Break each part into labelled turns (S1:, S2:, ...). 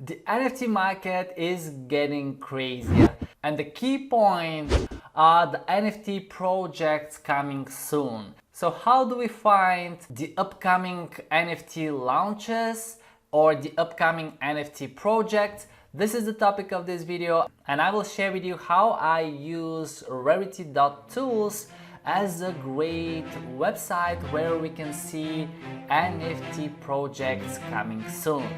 S1: The NFT market is getting crazier, and the key point are the NFT projects coming soon. So how do we find the upcoming NFT launches or the upcoming NFT projects? This is the topic of this video, and I will share with you how I use Rarity.tools as a great website where we can see NFT projects coming soon.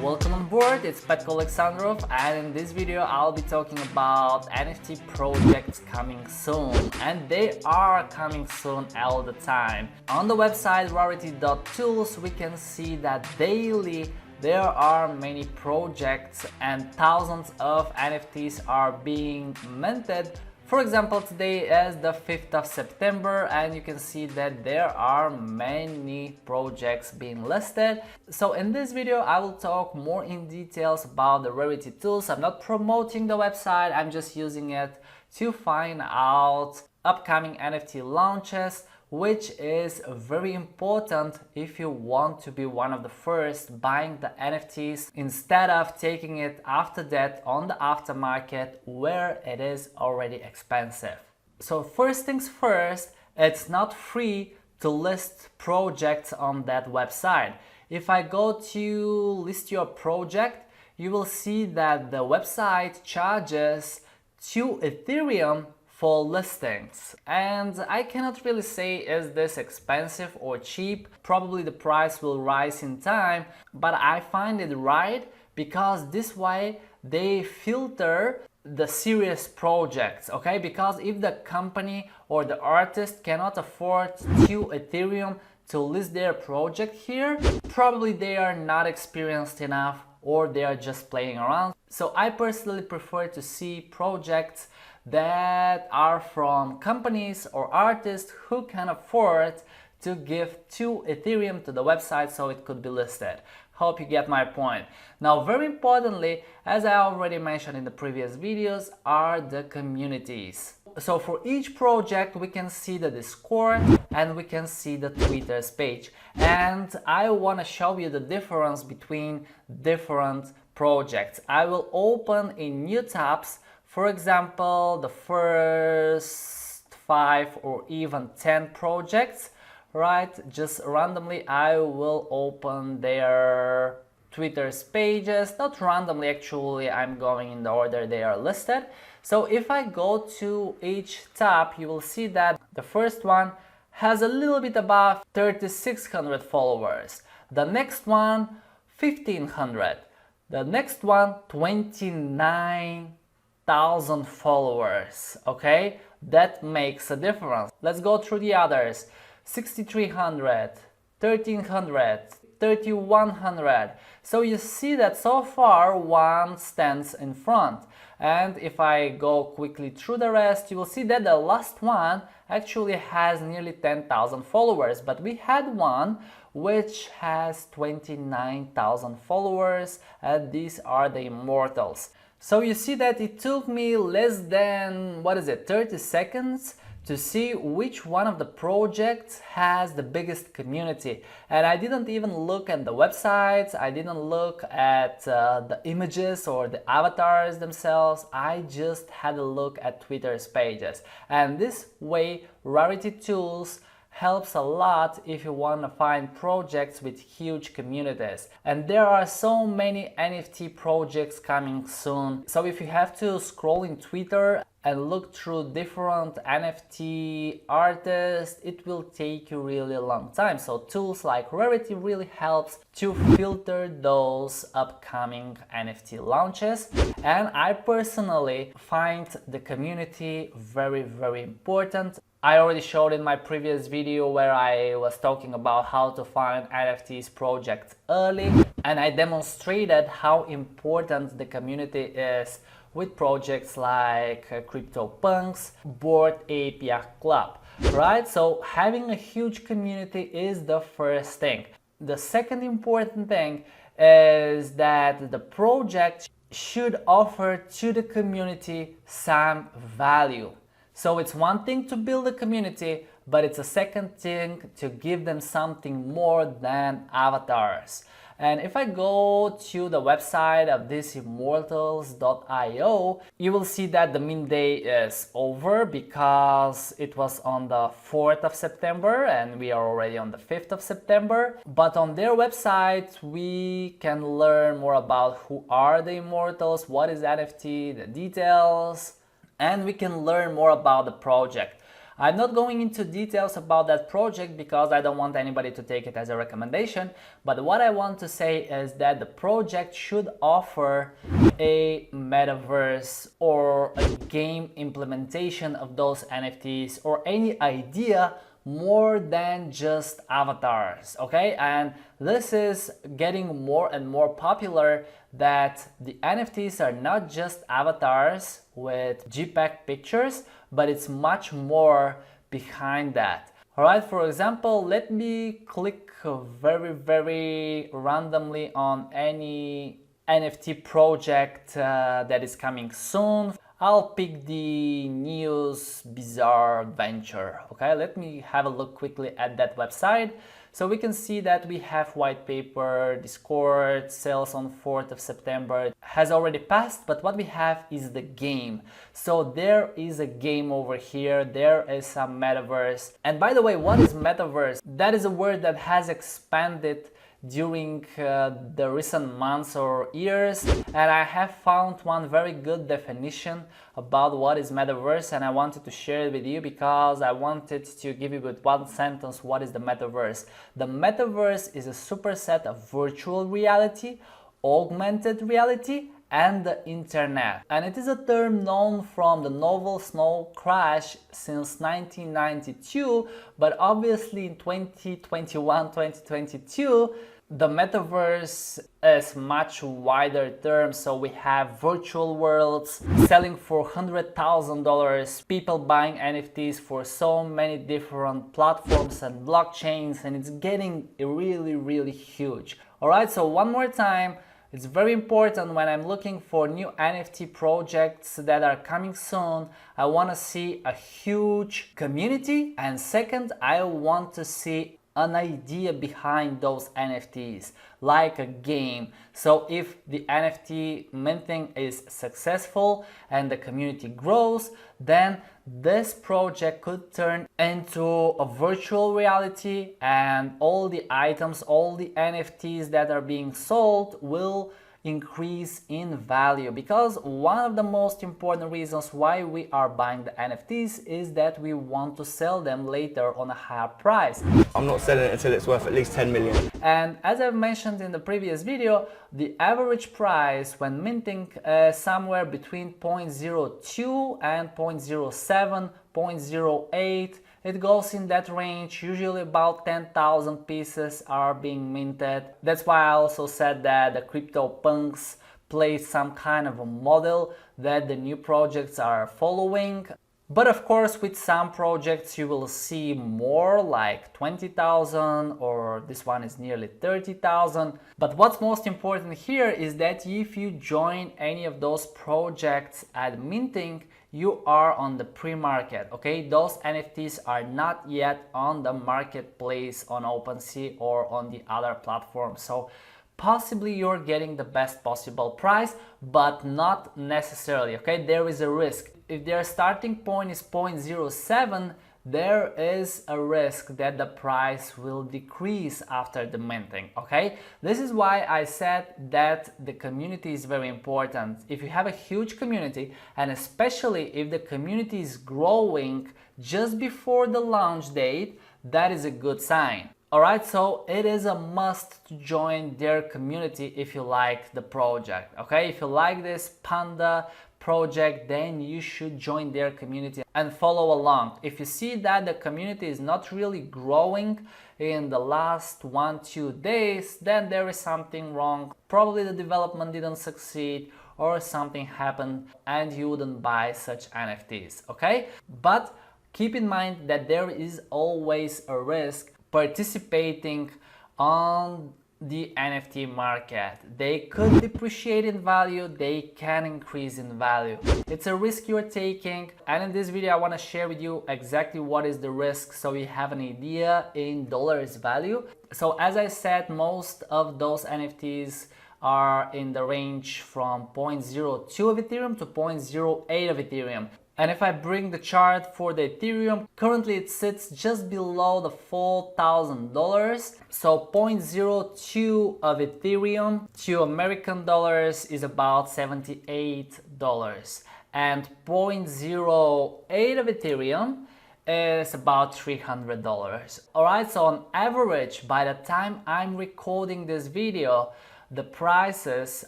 S1: Welcome on board, it's Petko Alexandrov, and in this video I'll be talking about NFT projects coming soon, and they are coming soon all the time. On the website Rarity.tools we can see that daily there are many projects and thousands of NFTs are being minted. For example, today is the 5th of September and you can see that there are many projects being listed. So in this video I will talk more in details about the Rarity tools. I'm not promoting the website, I'm just using it to find out upcoming NFT launches, which is very important if you want to be one of the first buying the NFTs instead of taking it after that on the aftermarket where it is already expensive. So first things first, it's not free to list projects on that website. If I go to list your project, you will see that the website charges 2 Ethereum for listings, and I cannot really say is this expensive or cheap. Probably the price will rise in time, but I find it right because this way they filter the serious projects, okay? Because if the company or the artist cannot afford 2 Ethereum to list their project here, probably they are not experienced enough or they are just playing around. So I personally prefer to see projects that are from companies or artists who can afford to give 2 Ethereum to the website so it could be listed. Hope you get my point. Now, very importantly, as I already mentioned in the previous videos, are the communities. So for each project we can see the Discord and we can see the Twitter's page, and I want to show you the difference between different projects. I will open in new tabs. For example, the first 5 or even 10 projects, right? Just randomly I will open their Twitter's pages. Not randomly, actually, I'm going in the order they are listed. So if I go to each tab, you will see that the first one has a little bit above 3,600 followers. The next one, 1,500. The next one, 29,000 followers. Okay, that makes a difference. Let's go through the others. 6,300, 1,300, 3,100. So you see that so far one stands in front, and if I go quickly through the rest, you will see that the last one actually has nearly 10,000 followers, but we had one which has 29,000 followers, and these are the immortals. So you see that it took me less than, 30 seconds to see which one of the projects has the biggest community. And I didn't even look at the websites, I didn't look at the images or the avatars themselves, I just had a look at Twitter's pages. And this way Rarity Tools helps a lot if you want to find projects with huge communities. And there are so many NFT projects coming soon. So if you have to scroll in Twitter and look through different NFT artists, it will take you really a long time. So tools like Rarity really helps to filter those upcoming NFT launches. And I personally find the community very, very important. I already showed in my previous video where I was talking about how to find NFTs projects early, and I demonstrated how important the community is with projects like Cryptopunks, Bored Ape Yacht Club, right? So having a huge community is the first thing. The second important thing is that the project should offer to the community some value. So it's one thing to build a community, but it's a second thing to give them something more than avatars. And if I go to the website of this immortals.io, you will see that the mint day is over because it was on the 4th of September and we are already on the 5th of September. But on their website, we can learn more about who are the immortals, what is NFT, the details, and we can learn more about the project. I'm not going into details about that project because I don't want anybody to take it as a recommendation, but what I want to say is that the project should offer a metaverse or a game implementation of those NFTs or any idea more than just avatars, okay? And this is getting more and more popular, that the NFTs are not just avatars with JPEG pictures, but it's much more behind that. All right, for example, let me click very randomly on any NFT project that is coming soon. I'll pick the News Bizarre Adventure. Okay, let me have a look quickly at that website. So we can see that we have white paper, Discord, sales on 4th of September. It has already passed, but what we have is the game. So there is a game over here, there is some metaverse. And by the way, what is metaverse? That is a word that has expanded during the recent months or years, and I have found one very good definition about what is metaverse, and I wanted to share it with you because I wanted to give you with one sentence what is the metaverse. The metaverse is a superset of virtual reality, augmented reality, and the internet. And it is a term known from the novel Snow Crash since 1992, but obviously in 2021-2022, the metaverse is much wider term. So we have virtual worlds selling for $100,000, people buying NFTs for so many different platforms and blockchains, and it's getting really huge. All right, so one more time, it's very important when I'm looking for new NFT projects that are coming soon. I want to see a huge community, and second, I want to see an idea behind those NFTs, like a game. So if the NFT minting is successful and the community grows, then this project could turn into a virtual reality, and all the items, all the NFTs that are being sold will increase in value, because one of the most important reasons why we are buying the NFTs is that we want to sell them later on a higher price.
S2: I'm not selling it until it's worth at least 10 million.
S1: And as I've mentioned in the previous video, the average price when minting is somewhere between 0.02 and 0.07, 0.08. It goes in that range. Usually about 10,000 pieces are being minted. That's why I also said that the Cryptopunks play some kind of a model that the new projects are following. But of course, with some projects you will see more, like 20,000, or this one is nearly 30,000. But what's most important here is that if you join any of those projects at minting, you are on the pre-market, okay? Those NFTs are not yet on the marketplace on OpenSea or on the other platforms. So possibly you're getting the best possible price, but not necessarily, okay? There is a risk. If their starting point is 0.07, there is a risk that the price will decrease after the minting, okay? This is why I said that the community is very important. If you have a huge community, and especially if the community is growing just before the launch date, that is a good sign. Alright, so it is a must to join their community if you like the project, okay? If you like this Panda project, then you should join their community and follow along. If you see that the community is not really growing in the last 1-2 days, then there is something wrong. Probably the development didn't succeed or something happened and you wouldn't buy such NFTs, okay? But keep in mind that there is always a risk participating on the NFT market. They could depreciate in value, they can increase in value. It's a risk you're taking, and in this video I want to share with you exactly what is the risk so you have an idea in dollars value. So as I said, most of those NFTs are in the range from 0.02 of Ethereum to 0.08 of Ethereum. And if I bring the chart for the Ethereum, currently it sits just below the $4,000. So 0.02 of Ethereum to American dollars is about $78. And 0.08 of Ethereum is about $300. Alright, so on average, by the time I'm recording this video, the prices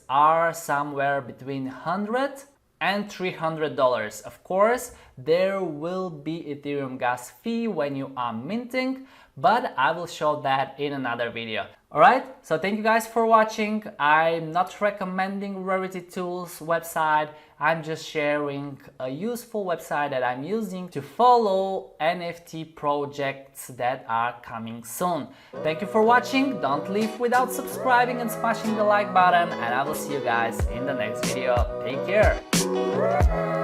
S1: are somewhere between $100 and $300. Of course, there will be Ethereum gas fee when you are minting, but I will show that in another video. Alright, so thank you guys for watching. I'm not recommending Rarity Tools website. I'm just sharing a useful website that I'm using to follow NFT projects that are coming soon. Thank you for watching. Don't leave without subscribing and smashing the like button, and I will see you guys in the next video. Take care.